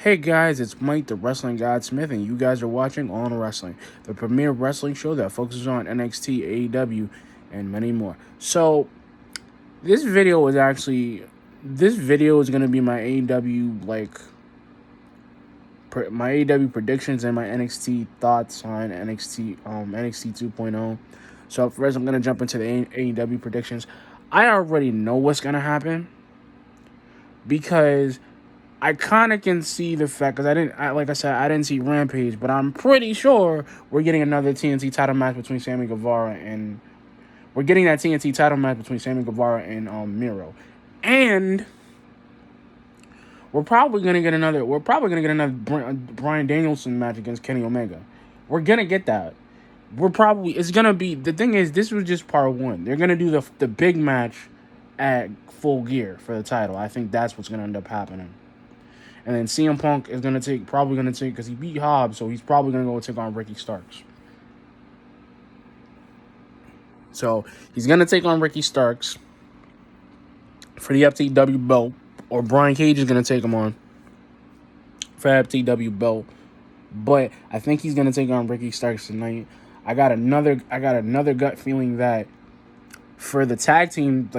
Hey guys, it's Mike the Wrestling Godsmith, and you guys are watching On Wrestling, the premier wrestling show that focuses on NXT, AEW, and many more. So, this video is going to be my AEW my AEW predictions and my NXT thoughts on NXT 2.0. So first, I'm going to jump into the AEW predictions. I already know what's going to happen because I kind of can see the fact, because like I said, I didn't see Rampage, but I'm pretty sure we're getting another TNT title match between Sammy Guevara and we're getting that TNT title match between Sammy Guevara and Miro, and we're probably gonna get another Bryan Danielson match against Kenny Omega. We're gonna get that. It's gonna be, the thing is, this was just part one. They're gonna do the big match at Full Gear for the title. I think that's what's gonna end up happening. And then CM Punk is probably gonna take, because he beat Hobbs, so he's probably gonna go take on Ricky Starks. So he's gonna take on Ricky Starks for the FTW belt, or Brian Cage is gonna take him on for FTW belt. But I think he's gonna take on Ricky Starks tonight. I got another gut feeling that for the tag team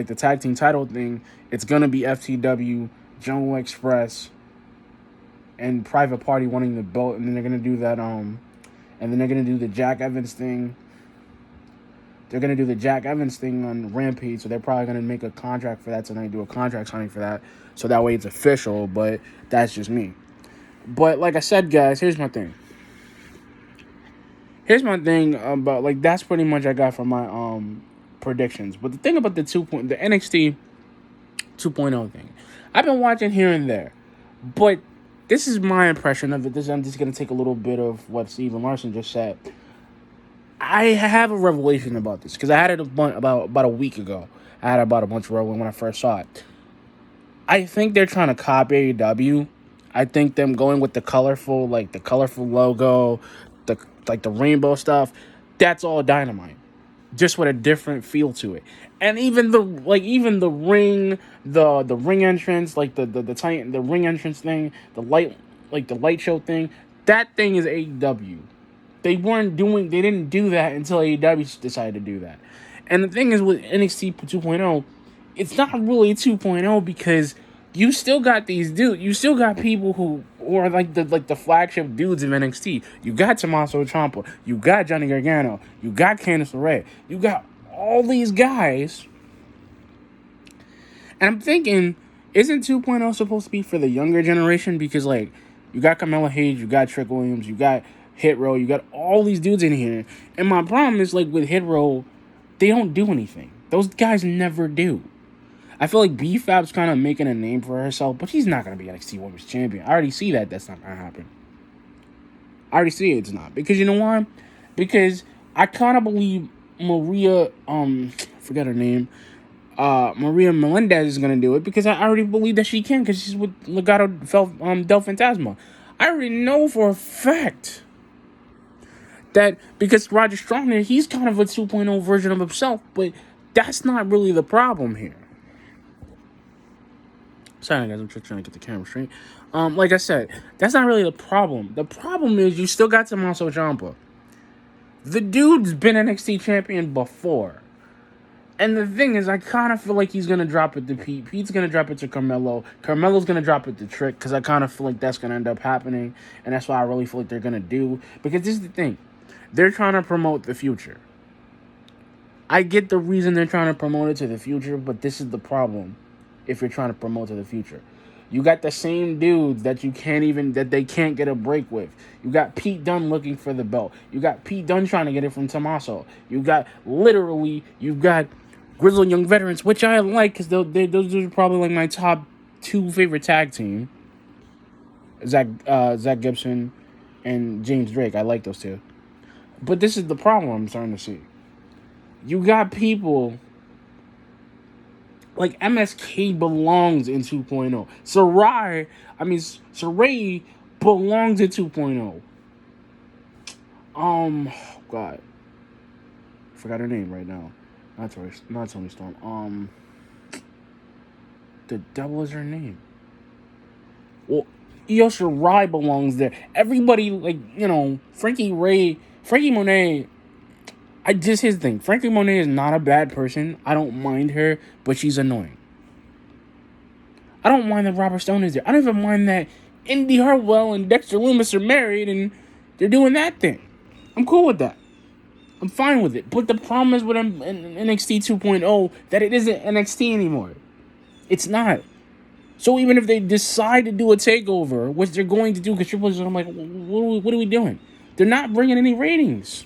title thing, it's gonna be FTW, Jungle Express, and Private Party wanting the belt, and then they're gonna do that. And then they're gonna do the Jack Evans thing. They're gonna do the Jack Evans thing on Rampage, so they're probably gonna make a contract for that tonight. Do a contract signing for that, so that way it's official. But that's just me. But like I said, guys, here's my thing. About, that's pretty much I got from my predictions. But the thing about the NXT 2.0 thing, I've been watching here and there, but this is my impression of it. I'm just gonna take a little bit of what Steven Larson just said. I have a revelation about this because I had it about a week ago. I had about a bunch of revelation when I first saw it. I think they're trying to copy AEW. I think them going with the colorful logo, the rainbow stuff. That's all Dynamite, just with a different feel to it. And even the ring, the ring entrance, the ring entrance thing, the light show thing. That thing is AEW. They didn't do that until AEW decided to do that. And the thing is with NXT 2.0, it's not really 2.0 because you still got these dudes. You still got people who are like the flagship dudes of NXT. You got Tommaso Ciampa. You got Johnny Gargano. You got Candice LeRae. You got all these guys. And I'm thinking, isn't 2.0 supposed to be for the younger generation? Because you got Carmella Hayes, you got Trick Williams, you got Hit Row, you got all these dudes in here. And my problem is with Hit Row, they don't do anything. Those guys never do. I feel like B-Fab's kind of making a name for herself, but she's not going to be NXT Women's Champion. I already see that's not going to happen. I already see it's not. Because you know why? Because I kind of believe Maria, forget her name, Maria Melendez is going to do it, because I already believe that she can, because she's with Legado del Fantasma. I already know for a fact that, because Roger Strong, he's kind of a 2.0 version of himself, but that's not really the problem here. Sorry, guys, I'm just trying to get the camera straight. Like I said, that's not really the problem. The problem is you still got Tommaso Ciampa. The dude's been NXT champion before. And the thing is, I kind of feel like he's going to drop it to Pete. Pete's going to drop it to Carmelo. Carmelo's going to drop it to Trick, because I kind of feel like that's going to end up happening. And that's what I really feel like they're going to do. Because this is the thing. They're trying to promote the future. I get the reason they're trying to promote it to the future, but this is the problem. If you're trying to promote to the future, you got the same dudes that they can't get a break with. You got Pete Dunne looking for the belt. You got Pete Dunne trying to get it from Tommaso. You've got Grizzled Young Veterans, which I like, because those are probably like my top 2 favorite tag team. Zach Gibson and James Drake. I like those 2. But this is the problem I'm starting to see. You got people like MSK belongs in 2.0. Sarai belongs in 2.0. God. I forgot her name right now. Not Toni Storm. The devil is her name. Well, Io Shirai belongs there. Everybody, like, Frankie Monet. Here's the thing. Frankie Monet is not a bad person. I don't mind her, but she's annoying. I don't mind that Robert Stone is there. I don't even mind that Indy Hartwell and Dexter Lumis are married and they're doing that thing. I'm cool with that. I'm fine with it. But the problem is with NXT 2.0 that it isn't NXT anymore. It's not. So even if they decide to do a takeover, which they're going to do, because Triple H, I'm like, what are we doing? They're not bringing any ratings.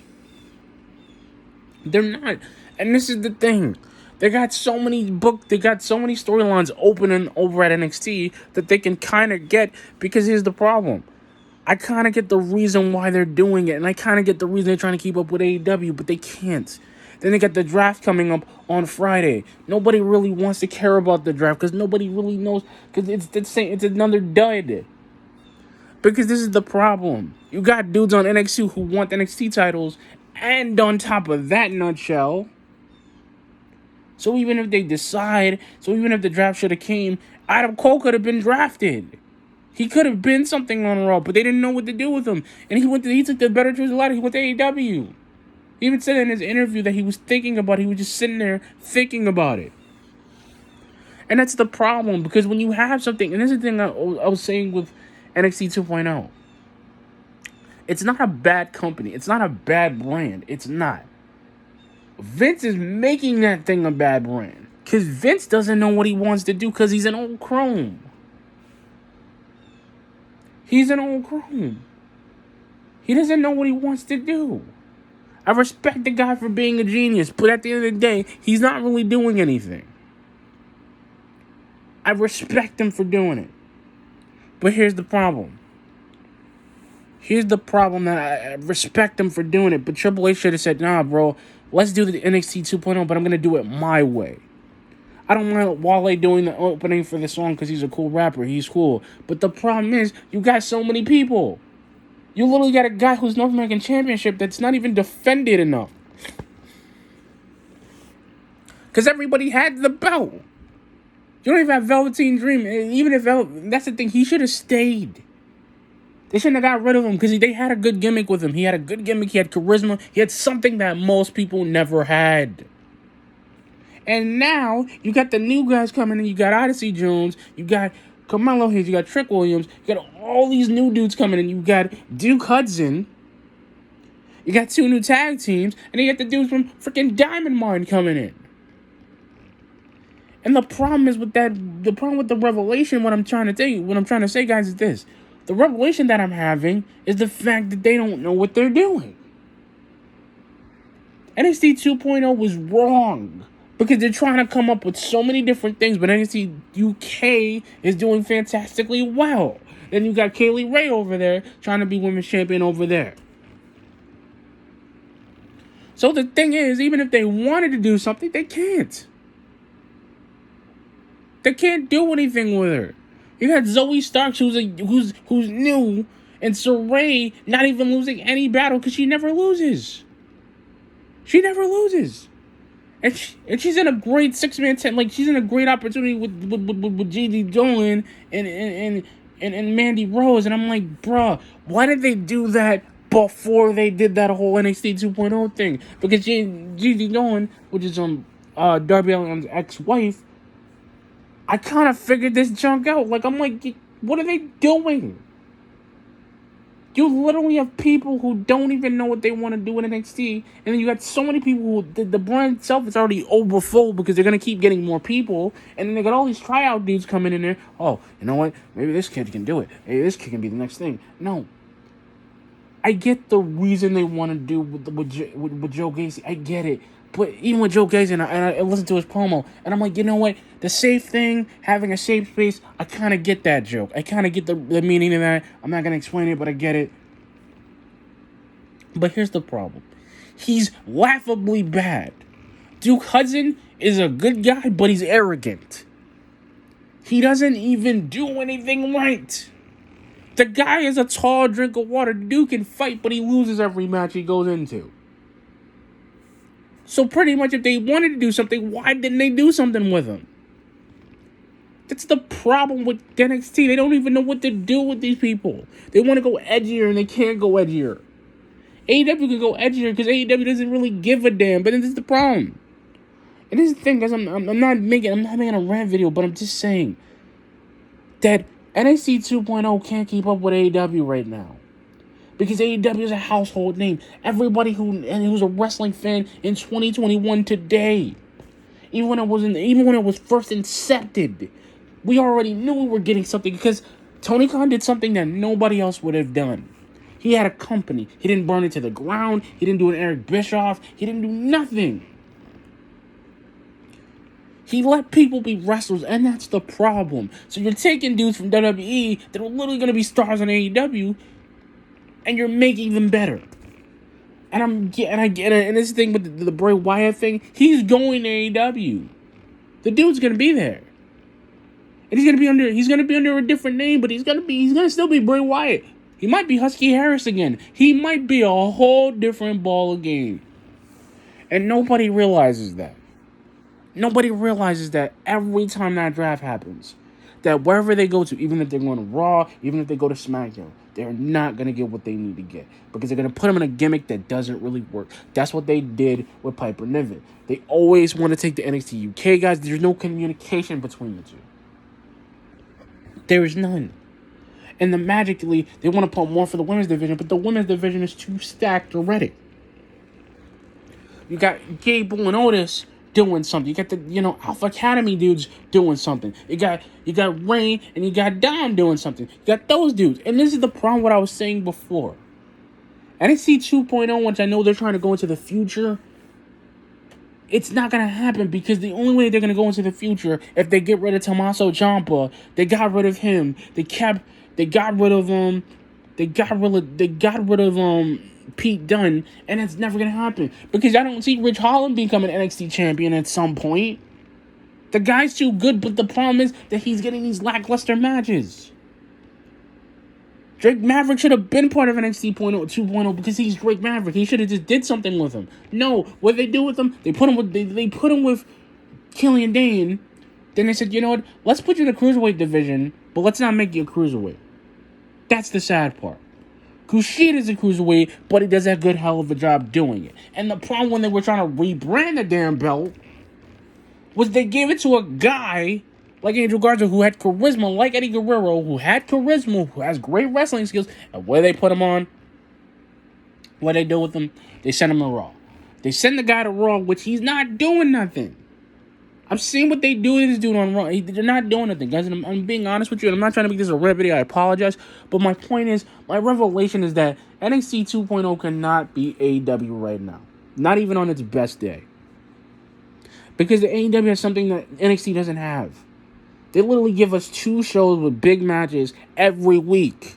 They're not. And this is the thing. They got so many storylines opening over at NXT that they can kind of get, because here's the problem. I kind of get the reason why they're doing it, and I kind of get the reason they're trying to keep up with AEW, but they can't. Then they got the draft coming up on Friday. Nobody really wants to care about the draft because nobody really knows, because it's another dud. Because this is the problem. You got dudes on NXT who want NXT titles, and on top of that nutshell, so even if the draft should have came, Adam Cole could have been drafted. He could have been something on Raw, but they didn't know what to do with him. And he took the better choice of life. He went to AEW. He even said in his interview that he was thinking about it. He was just sitting there thinking about it. And that's the problem, because when you have something, and this is the thing I was saying with NXT 2.0, it's not a bad company. It's not a bad brand. It's not. Vince is making that thing a bad brand, because Vince doesn't know what he wants to do, because he's an old crone. He's an old crone. He doesn't know what he wants to do. I respect the guy for being a genius, but at the end of the day, he's not really doing anything. I respect him for doing it. But here's the problem. That I respect him for doing it, but Triple H should have said, nah, bro, let's do the NXT 2.0, but I'm going to do it my way. I don't mind Wale doing the opening for the song because he's a cool rapper. He's cool. But the problem is, you got so many people. You literally got a guy who's North American Championship that's not even defended enough. Because everybody had the belt. You don't even have Velveteen Dream. Even if that's the thing, he should have stayed. They shouldn't have got rid of him because they had a good gimmick with him. He had a good gimmick. He had charisma. He had something that most people never had. And now, you got the new guys coming in. You got Odyssey Jones. You got Carmelo Hayes. You got Trick Williams. You got all these new dudes coming in. You got Duke Hudson. You got 2 new tag teams. And you got the dudes from freaking Diamond Mine coming in. And the problem is with that, the problem with the revelation, what I'm trying to say, guys, is this. The revelation that I'm having is the fact that they don't know what they're doing. NXT 2.0 was wrong. Because they're trying to come up with so many different things, but NXT UK is doing fantastically well. Then you got Kaylee Ray over there trying to be women's champion over there. So the thing is, even if they wanted to do something, they can't. They can't do anything with her. You got Zoe Starks, who's new, and Saray not even losing any battle because she never loses. She never loses. And she's in a great 6-man tent. Like, she's in a great opportunity with Gigi Dolan and Mandy Rose. And I'm like, bruh, why did they do that before they did that whole NXT 2.0 thing? Because Gigi Dolan, which is Darby Allin's ex-wife, I kind of figured this junk out. Like, I'm like, what are they doing? You literally have people who don't even know what they want to do in NXT. And then you got so many people who, the brand itself is already overfull because they're going to keep getting more people. And then they got all these tryout dudes coming in there. Oh, you know what? Maybe this kid can do it. Maybe this kid can be the next thing. No. I get the reason they want to do with Joe Gacy. I get it. But even with Joe Gacy, and I listened to his promo, and I'm like, you know what? The safe thing, having a safe space, I kind of get that joke. I kind of get the meaning of that. I'm not going to explain it, but I get it. But here's the problem. He's laughably bad. Duke Hudson is a good guy, but he's arrogant. He doesn't even do anything right. The guy is a tall drink of water. Duke can fight, but he loses every match he goes into. So pretty much if they wanted to do something, why didn't they do something with him? That's the problem with NXT. They don't even know what to do with these people. They want to go edgier and they can't go edgier. AEW can go edgier because AEW doesn't really give a damn. But this is the problem. And this is the thing, guys. I'm not making a rant video, but I'm just saying that NXT 2.0 can't keep up with AEW right now. Because AEW is a household name. Everybody who's a wrestling fan in 2021 today, even when it was first incepted, we already knew we were getting something because Tony Khan did something that nobody else would have done. He had a company. He didn't burn it to the ground. He didn't do an Eric Bischoff. He didn't do nothing. He let people be wrestlers, and that's the problem. So you're taking dudes from WWE that are literally going to be stars on AEW, and you're making them better. And I get it. And this thing with the Bray Wyatt thing, he's going to AEW. The dude's going to be there. And he's gonna be under a different name, but he's gonna still be Bray Wyatt. He might be Husky Harris again. He might be a whole different ball of game. And nobody realizes that. Nobody realizes that every time that draft happens, that wherever they go to, even if they're going to Raw, even if they go to SmackDown, they're not gonna get what they need to get because they're gonna put them in a gimmick that doesn't really work. That's what they did with Piper Niven. They always want to take the NXT UK guys. There's no communication between the two. There is none. And the magically, they want to put more for the women's division, but the women's division is too stacked already. You got Gable and Otis doing something. You got the Alpha Academy dudes doing something. You got Reign and you got Dom doing something. You got those dudes. And this is the problem what I was saying before. NXT 2.0, which I know they're trying to go into the future, it's not going to happen because the only way they're going to go into the future if they get rid of Tommaso Ciampa, they got rid of him. They got rid of Pete Dunne, and it's never going to happen because I don't see Rich Holland becoming NXT champion at some point. The guy's too good, but the problem is that he's getting these lackluster matches. Drake Maverick should have been part of NXT 2.0 because he's Drake Maverick. He should have just did something with him. No, what they do with him, they put him with Killian Dane. Then they said, you know what, let's put you in the cruiserweight division, but let's not make you a cruiserweight. That's the sad part. Kushida is a cruiserweight, but he does a good hell of a job doing it. And the problem when they were trying to rebrand the damn belt was they gave it to a guy like Angel Garza, who had charisma, like Eddie Guerrero, who had charisma, who has great wrestling skills. And where they put him on, what they do with him, they send him to Raw. They send the guy to Raw, which he's not doing nothing. I've seen what they do with this dude on Raw. They're not doing nothing, guys. And I'm being honest with you, and I'm not trying to make this a rant video. I apologize. But my point is, my revelation is that NXT 2.0 cannot be AEW right now. Not even on its best day. Because the AEW has something that NXT doesn't have. They literally give us 2 shows with big matches every week.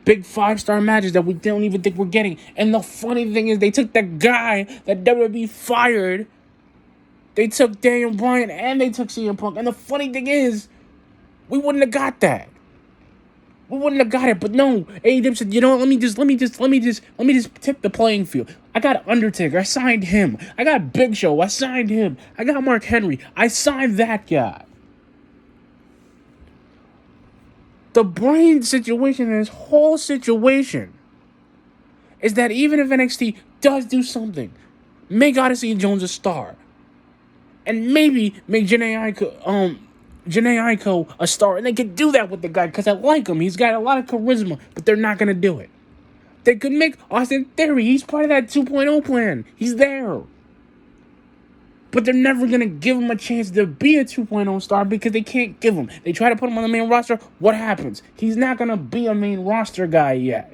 Big 5-star matches that we don't even think we're getting. And the funny thing is they took the guy that WWE fired. They took Daniel Bryan and they took CM Punk. And the funny thing is, we wouldn't have got that. We wouldn't have got it. But no, AEW said, you know what, let me just tip the playing field. I got Undertaker. I signed him. I got Big Show. I signed him. I got Mark Henry. I signed that guy. The brain situation in this whole situation is that even if NXT does do something, make Odyssey Jones a star, and maybe make Janae Aiko a star, and they could do that with the guy because I like him. He's got a lot of charisma, but they're not going to do it. They could make Austin Theory. He's part of that 2.0 plan. He's there. But they're never going to give him a chance to be a 2.0 star because they can't give him. They try to put him on the main roster. What happens? He's not going to be a main roster guy yet.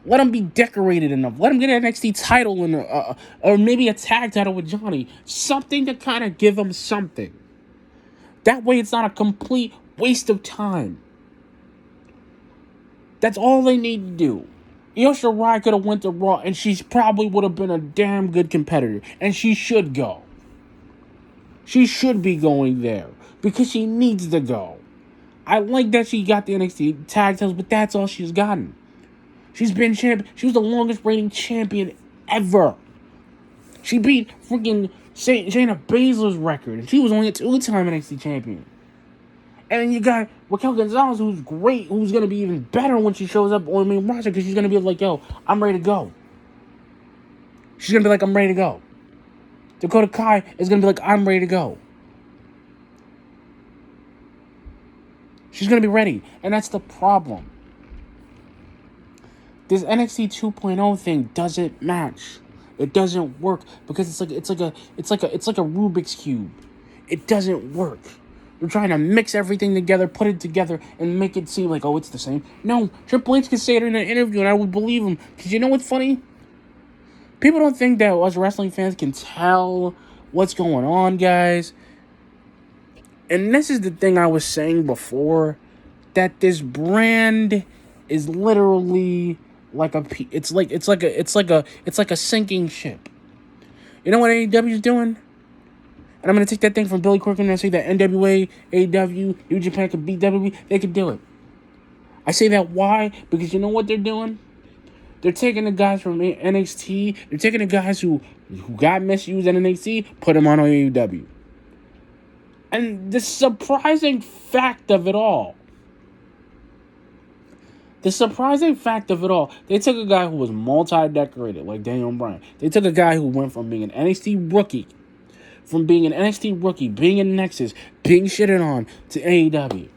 Let him be decorated enough. Let him get an NXT title or maybe a tag title with Johnny. Something to kind of give him something. That way it's not a complete waste of time. That's all they need to do. Io Shirai could have went to Raw, and she probably would have been a damn good competitor. And she should go. She should be going there. Because she needs to go. I like that she got the NXT tag titles, but that's all she's gotten. She's been champion. She was the longest reigning champion ever. She beat freaking Shayna Baszler's record, and she was only a 2-time NXT champion. And then you got Raquel Gonzalez, who's great, who's going to be even better when she shows up on the main roster, because she's going to be like, yo, I'm ready to go. She's going to be like, I'm ready to go. Dakota Kai is going to be like, I'm ready to go. She's going to be ready. And that's the problem. This NXT 2.0 thing doesn't match. It doesn't work because it's like a Rubik's Cube. It doesn't work. You're trying to mix everything together, put it together, and make it seem like, oh, it's the same. No, Triple H could say it in an interview, and I would believe him. Because you know what's funny? People don't think that us wrestling fans can tell what's going on, guys. And this is the thing I was saying before, that this brand is literally like it's like a sinking ship. You know what AEW is doing? And I'm going to take that thing from Billy Corgan and say that NWA, AEW, New Japan could beat WWE. They could do it. I say that why? Because you know what they're doing? They're taking the guys from NXT. They're taking the guys who got misused in NXT, put them on AEW. And the surprising fact of it all, they took a guy who was multi-decorated, like Daniel Bryan. They took a guy who went from being an NXT rookie, being in Nexus, being shitted on, to AEW.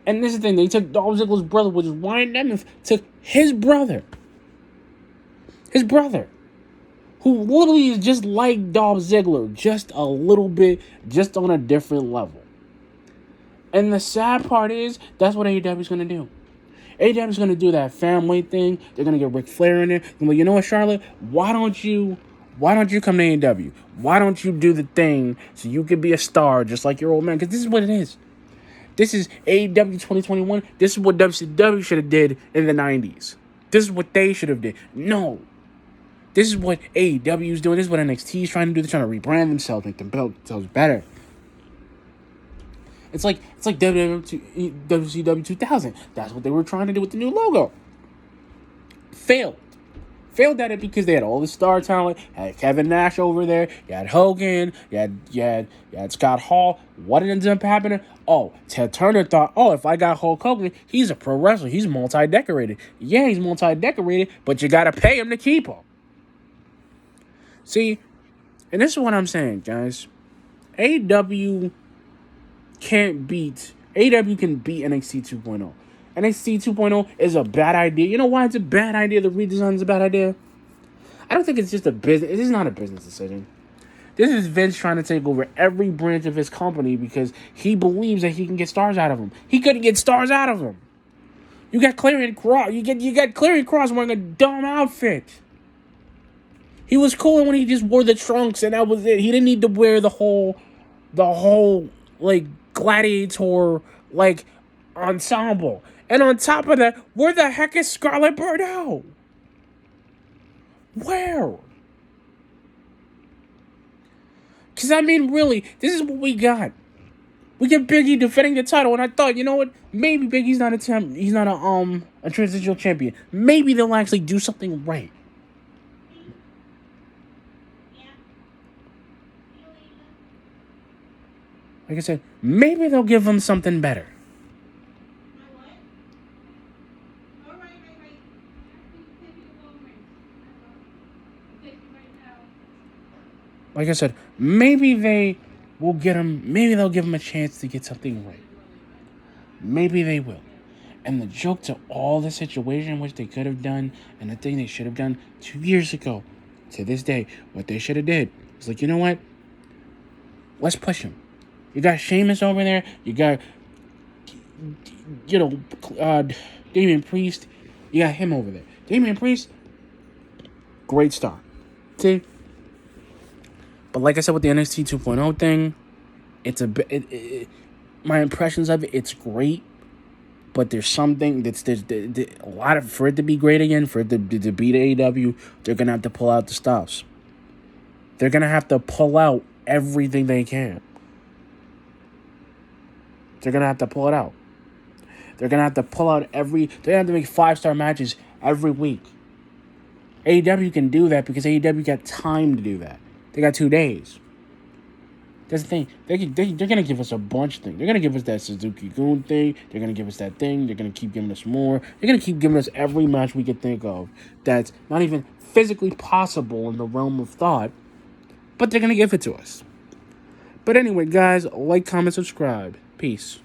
And this is the thing, they took Dolph Ziggler's brother, which is Ryan Nemeth, took his brother, who literally is just like Dolph Ziggler, just a little bit, just on a different level. And the sad part is, that's what AEW is going to do. AEW is going to do that family thing. They're going to get Ric Flair in there. And like, you know what, Charlotte? Why don't you come to AEW? Why don't you do the thing so you could be a star just like your old man? Because this is what it is. This is AEW 2021. This is what WCW should have did in the 90s. This is what they should have did. No. This is what AEW is doing. This is what NXT is trying to do. They're trying to rebrand themselves, make themselves better. It's like WCW 2000. That's what they were trying to do with the new logo. Failed at it because they had all the star talent. Had Kevin Nash over there. You had Hogan. You had Scott Hall. What ended up happening? Oh, Ted Turner thought, if I got Hulk Hogan, he's a pro wrestler. He's multi-decorated. Yeah, he's multi-decorated, but you got to pay him to keep him. See, and this is what I'm saying, guys. AEW can beat NXT 2.0. NXT 2.0 is a bad idea. You know why it's a bad idea? The redesign is a bad idea. I don't think it's just a business. It is not a business decision. This is Vince trying to take over every branch of his company because he believes that he can get stars out of them. He couldn't get stars out of them. You got Karrion Kross. You got Karrion Kross wearing a dumb outfit. He was cool when he just wore the trunks and that was it. He didn't need to wear the whole like gladiator like ensemble. And on top of that, where the heck is Scarlett Bordeaux? Where? Because, I mean, really, this is what we got. We get Big E defending the title, and I thought, you know what? Maybe Big E's not a transitional champion. Maybe they'll actually do something right. Like I said, maybe they'll give him something better. Like I said, maybe they will get him. Maybe they'll give him a chance to get something right. Maybe they will. And the joke to all the situation which they could have done and the thing they should have done 2 years ago, to this day, what they should have did was like, you know what? Let's push him. You got Sheamus over there. You got, Damian Priest. You got him over there. Damian Priest, great star. See? But like I said with the NXT 2.0 thing, my impressions of it, it's great. But there's something there's a lot of, for it to be great again, for it to beat AEW, they're going to have to pull out the stops. They're going to have to pull out everything they can. They're going to have to pull it out. They're going to have to pull out they're going to have to make 5-star matches every week. AEW can do that because AEW got time to do that. They got 2 days. That's the thing. They're gonna give us a bunch of things. They're gonna give us that Suzuki-gun thing. They're gonna give us that thing. They're gonna keep giving us more. They're gonna keep giving us every match we could think of that's not even physically possible in the realm of thought, but they're gonna give it to us. But anyway, guys, like, comment, subscribe. Peace.